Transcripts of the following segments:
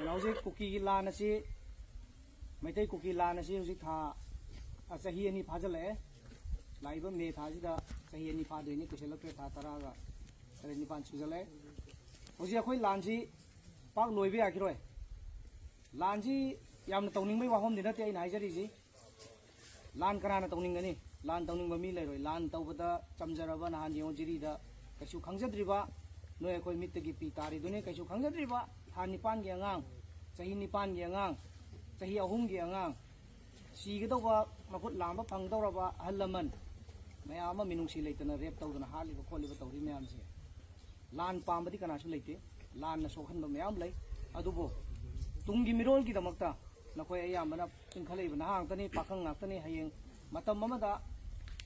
हौजे cookie की लान असी Meitei cookie लान असी हौजे था चाही अनि फाजले लाइब मे थाजिदा चाही अनि फादोइनि कुशलक्रे था तरागा तरे निपान सुजले हौजे अखोई लानजी पाक लोइबे याखिरोय लानजी यामना तौनिंगबै वाहम दिना ते आइना हाइजरिजी लान कराना तौनिंगनी लान तौनिंग बमी लेरोय लान तौबदा चमजरबा नहान यो जिरीदा कैसु खंगजद्रिबा नोय अखोई मित्तगी पी तारी दुने कैसु खंगजद्रिबा था निपान गे अंगांग चाही निपान गे अंगांग चाही अहुम गे अंगांग सीगदौबा मफुट लांबा फंगदौरबा अहल लमन मयाम मिनुंगसी लेतना रेप तौदना हालिबा खोलिबा तौरी मयामसे लान पामबदी कनासु लेते लान न सोखनबा मयाम लई अदुबो तुंगी मिरोल की दमकता नखोय अयामबना इंखलैबा नहांगतनी पाखंग ngakतनी हयेंग मतम अमदा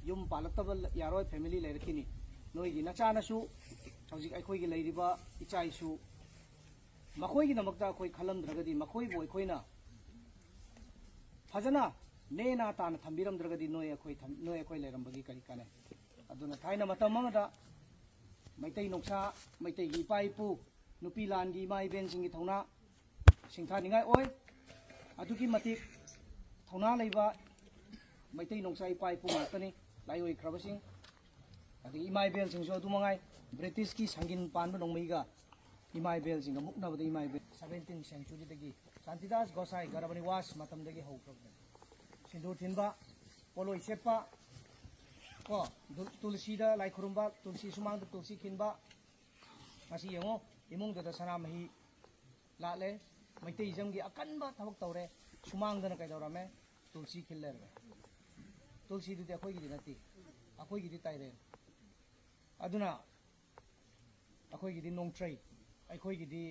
युम पालक्तबा यारोय फैमिली लेरखिनी नोयगी नचानसु हौजिक अखोयगी लेरिबा इचाइसु मखोयगी दमकता अखोय खलमद्रगदी मखोयबो अखोयना फजना नेना ताना थंबिरमद्रगदी नोय अखोय लेरमबगी करी काने अदुना थाइना मतम अमदा मैतै नोक्सा मैतैगी इपाइपु नुपी लानगी इमा इबेनसिंगी थौना सिंथानिंगाय ओय अदुकी मतिक थौना लेबा मैतै नोक्सा इपाइपु ngakतनी लाइओय ख्रबसिंग अदि इमा इबेलसिंगसु अदुमंगाय ब्रिटिश की संगिन पानबा नोंमैगा इमा इबेलसिंग मुकनाबदा इमा इबेल 17th century दगी शांतिदास गोसाई गरबनी वास मतमदगी हौख्रबने सिंदूर थिनबा पोलोय सेपा को तुलसीदा लाइखुरुंबा तुलसी सुमांग तुलसी खिनबा ngasi yengo imungda sanamahi लाले मैतै जंगी अकनबा थबक तौरे सुमांगदना कैदौरमे तुलसी खिल्लेरबे तुलसी दुदि अखोयगिदि नति अखोयगिदि ताइरे अदुना अखोयगिदि नोंट्रै अखोयगिदि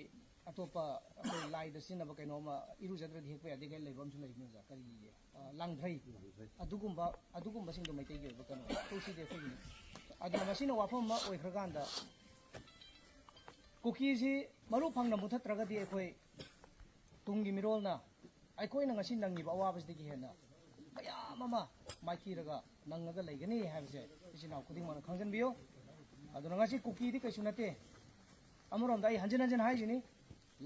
अतोपा अखोय लाइद सिनबा कैनोमा इरुजद्र हेकपा यादे कै लेबमसु लेबनुजा करी लांग्रै अदुगुंबा सिंदो मैतैगी ओइबा कनो तुलसी दे अखोयगिदि अदुना मसिना वाफम मा ओइखरगांदा कुकी जी मरु फंगना मुथत्रगदी अखोय तुंगी मिरोलना अखोयना ngasi नंगिबा अवाबसदगी हेना मयाम अमा माइखिरगा नंगगा लेगनी हाबसे इसिनाव खुदिंगमना खंजनबियो अदुना ngasi कुकी दि कैसु नते अमरोंदा आई हंजन हंजन हाइजिनी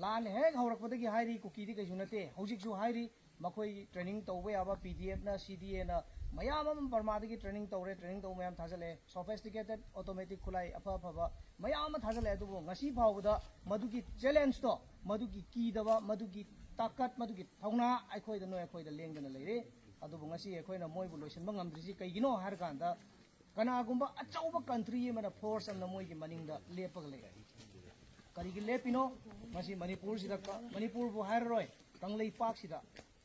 लान हेक हौरकपदगी हाइरी कुकी दि कैसु नते हौजिकसु हाइरी मखोय ट्रेनिंग तौबा याबा पीडीएफ ना सीडीए ना मयाम अम बर्मादगी ट्रेनिंग तौबा मयाम थाजले सोफिस्टिकेटेड ऑटोमेटिक खुलाई अफा अफबा मयाम थाजले अदुबो ngasi फावबदा मदुगी चैलेंज तो मदुगी कीदबा मदुगी ताकत मदुगी थौना अखोयदा नो अखोयदा लेंगदना लेरे अदुबो ngasi अखोयना मोयबु लोइसनबा ngamdrisi कैगिनो हार कांदा कनागुंबा अचौबा कंट्री मना फोर्स अमना मोयगी मनिंगदा लेपग ले करिगी लेपिनो ngasi मणिपुर सिदा मणिपुर बु हाररोय कंगलै पाक सिदा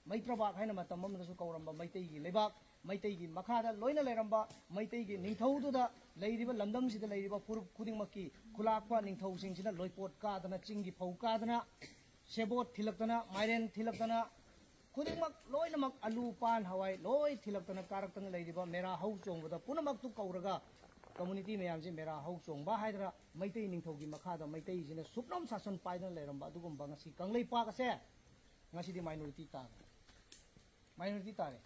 मैत्रबाग हाइना मतम अमदसु कौरंबा मैतैगी लेबाक मैतैगी मखादा लोइना लेरंबा मैतैगी निंथौदुदा लेरिबा लंदम सिदा लेरिबा फुरुप खुदिंगमकी खुलाकपा निंथौसिंगसिना लोइपोट कादना चिंगी फौ कादना सेबोट थिलक्तना माइरेन थिलक्तना खुदिंगमक लोइनमक आलू पान हवाई लोइ थिलक्तना कारक्तना लेरिबा मेरा हौ चोंबदा पुनमक तु कौरगा कम्युनिटी मयामजे मेरा हौ चोंबा हाइदरा मैतै निंथौगी मखादा मैतैजिना सुपनम शासन पाइदना लेरंबा अदुगुंबा ngasi कंगलै पाक असे ngasi di minority tare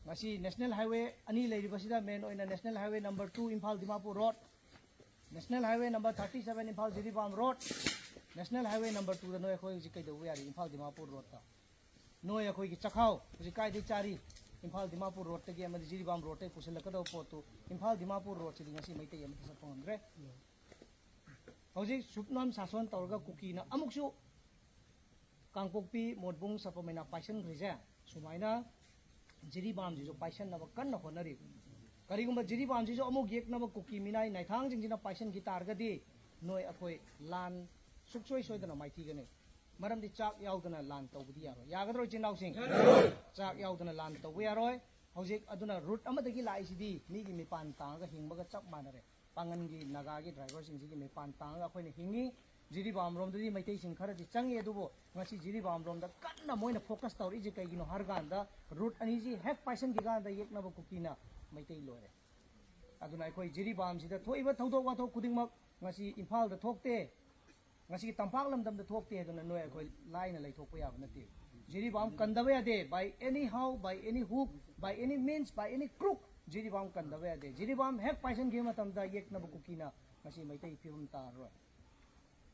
ngasi national highway ani leiribasida main oina national highway number 2 Imphal Dimapur road national highway number 37 Imphal Jiribam road national highway number 2 da noi khoi ji kai da yari Imphal Dimapur road ta noi khoi gi chakhau ji kai di chari Imphal Dimapur road ta gi amadi Jiribam road ta pusilakada potu Imphal Dimapur road si ngasi mai tai amati sa phongre hauji supnam sason tawga kuki na amuksu Kangpokpi मोटबुंग सपमेना पाइसन ग्रिजे सुमाइना Jiribam जिजो पाइसन नब कन्न honorary करिगुंबा Jiribam जिजो अमुक येकनब cookie Minai नाइथांग जिंजिना पाइसन की तारगदी नोय अखोय लान सुक्सोय सोयदना माइथीगने मरमदि चाक यावदना लान तौबदी यारो यागद्रो चिनाउसिंग चाक यावदना लान तौबो यारोय हौजिक अदुना root अमदगी लाइसिदी मीगी मिपान तांगा हिंगबगा चप मानरे पांगनगी नागागी driver सिंजिगी मिपान तांगा अखोयने हिंगी जिरीबाम रोमददी मैतै सिंग खरदि चंगे अदुबो ngasi Jiribam रोमदा कन्ना Moina focus तौर इजे कैगिनो हरगांदा रूट अनिजी हेक पाइसन गिगांदा येकनबो कुकीना मैतै लोरे अदुना अखोय जिरीबाम सिदा थोइबा थौदोक वाथोक खुदिंगमक ngasi इम्फाल दा थोकते ngasi तंपाक लमदमदा थोकते अदुना नोय अखोय लाइना लैथोकपा याब नते जिरीबाम कंदबा यादे by any how by any hook by any means by any crook Jiribam कंदबा यादे जिरीबाम हेक पाइसन गे मतमदा येकनबो कुकीना ngasi मैतै फिबम तारो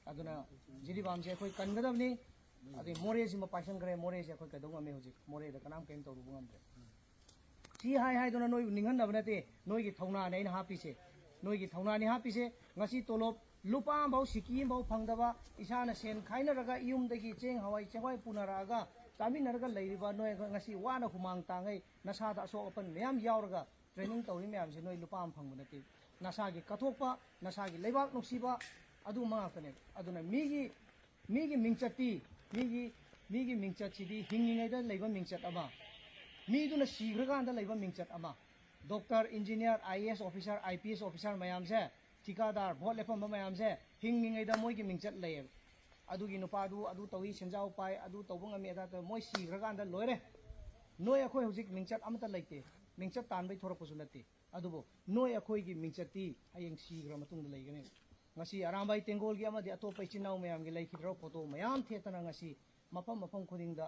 अदुना जिरीबाम जे अखोय कनगदबनी अदे मोरे से पाइसन करे मोरे से अखोई कदों में होजिक मोरे द कनाम केम तौरु बुंगमद्रे सी हाय दोना नोय निंगन नबनते नोय की थौना ने हापीसे नोय की थौना ने हापीसे ngasi तोलोब लुपा बाउ सिकी बाउ फंगदबा इसाना सेन खाइनरगा युमदगी चेंग हवाई चेंगवाई पुनरागा तामिनरगा लैरिबा नोय ngasi वाना हुमांग तांगै नसादा असो अपन मयाम यावरगा ट्रेनिंग तौरि मयाम से नोय लुपा फंगबनते नसागी कथोपा नसागी लेबाक नुक्सीबा अदु माकने अदुना मीगी मिंगचती मीगी मिंगचतसिदी हिंगिङैदा लैबा मिंगचत अमा मीदुना सीग्रगांदा लैबा मिंगचत अमा doctor engineer IAS officer IPS officer मयाम से ठिकादार भोट लेफम मयाम से हिंगिङैदा मोइगी मिंगचत लैय अदुगी नुपादु अदु तौई सेंजाव पाई अदु तौबंग अमे अदा मोइ सीग्रगांदा लोइरे नोय अखोय हुजिक मिंगचत अमता लैते मिंगचत तानबै थोरकपसु नते अदुबो नोय अखोयगी मिंगचती हयेंग सीग्र मतुंग लैगने ngasi arambai tengol gi amadi atopa ichinau mayam gi leikidro photo mayam thetana ngasi mapam khudingda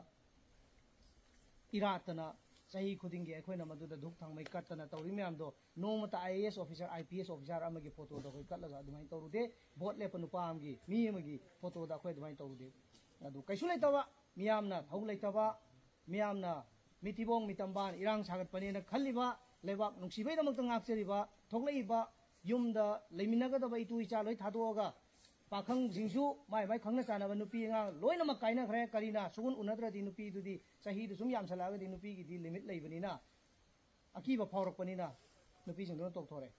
iratana sahi khudingi ekhoina maduda dhuk thangmai katana tawri mayam do nomata IAS officer IPS officer amagi photo da khoi katlaga adumai tawrude vote lepa nupa amgi mi amagi photo da khoi adumai tawrude adu kaisu leitawa miyamna thau leitaba miyamna mitibong mitamban irang sagat panena khalliba lebak nungsibai damakta ngakcheriba thokleiba yumda leiminagada bai tu icha loi thadoga pakhang jingsu mai khangna chanaba nupi nga loina ma kaina khre karina sugun unadra di nupi du di sahi du sum yam salaga di nupi gi di limit leibani na akiba phawrak panina nupi jing do tok thore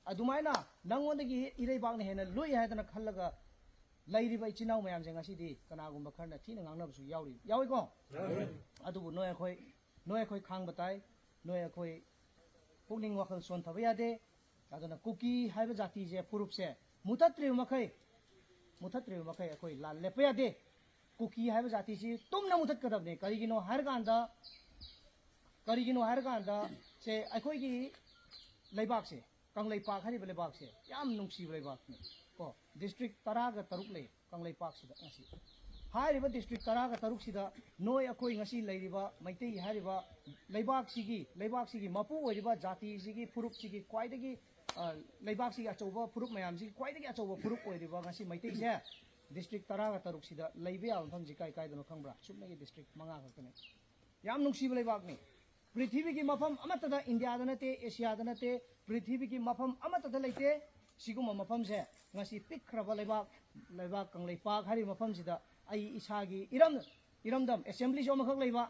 adumaina nangonda gi irei bang ne hena loi haidana khallaga lairi bai chinau mayam jeng asi di kana gumba kharna thina ngangnab su yawi ko adubu noy khoi khang batai noy khoi pukning wakhal son thaba yade aduna kuki haiba jati je purup se mutatri makai akoi la lepya de kuki haiba jati si tumna mutat kadabne karigino har ganda se akoi gi leibak se kanglei pak hari leibak se yam nungsi leibak ne ko district taraga taruk le kanglei pak sida ngasi hairiba district taraga taruk sida noi akoi ngasi leiriba maitei hariba leibak sigi mapu oiriba jati sigi purup sigi kwaidagi leibak sigi achouba purup mayam sigi kwaidagi achouba purup oiriba ngasi maitei se district taraga taruk sida leibe ya mfam ji kai dano khangbra chumnagi district manga khakne yam nungsiba leibak ni पृथ्वी की मफम अमतदा India दनते Asia दनते पृथ्वी की मफम अमतदा लेते सिगुम मफम से ngasi pikhraba leibak kanglei pak hari mafam sida ai isagi iramdam assembly so amakhak leiba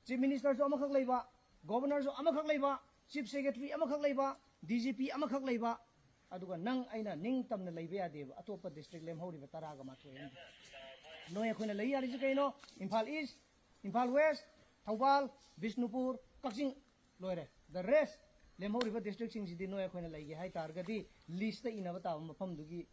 chief minister so amakhak leiba governor so amakhak leiba chief secretary amakhak leiba DGP amakhak leiba aduga nang aina ningtamna leiba yadeba atopa district lemhori taraga mathoi noi akhona lei ari ji kaino Imphal East Imphal West Thawbal Bishnupur Kakching loire the rest lemhori district sing sidi noi akhona leige hai targadi list ta inaba ta mafam dugi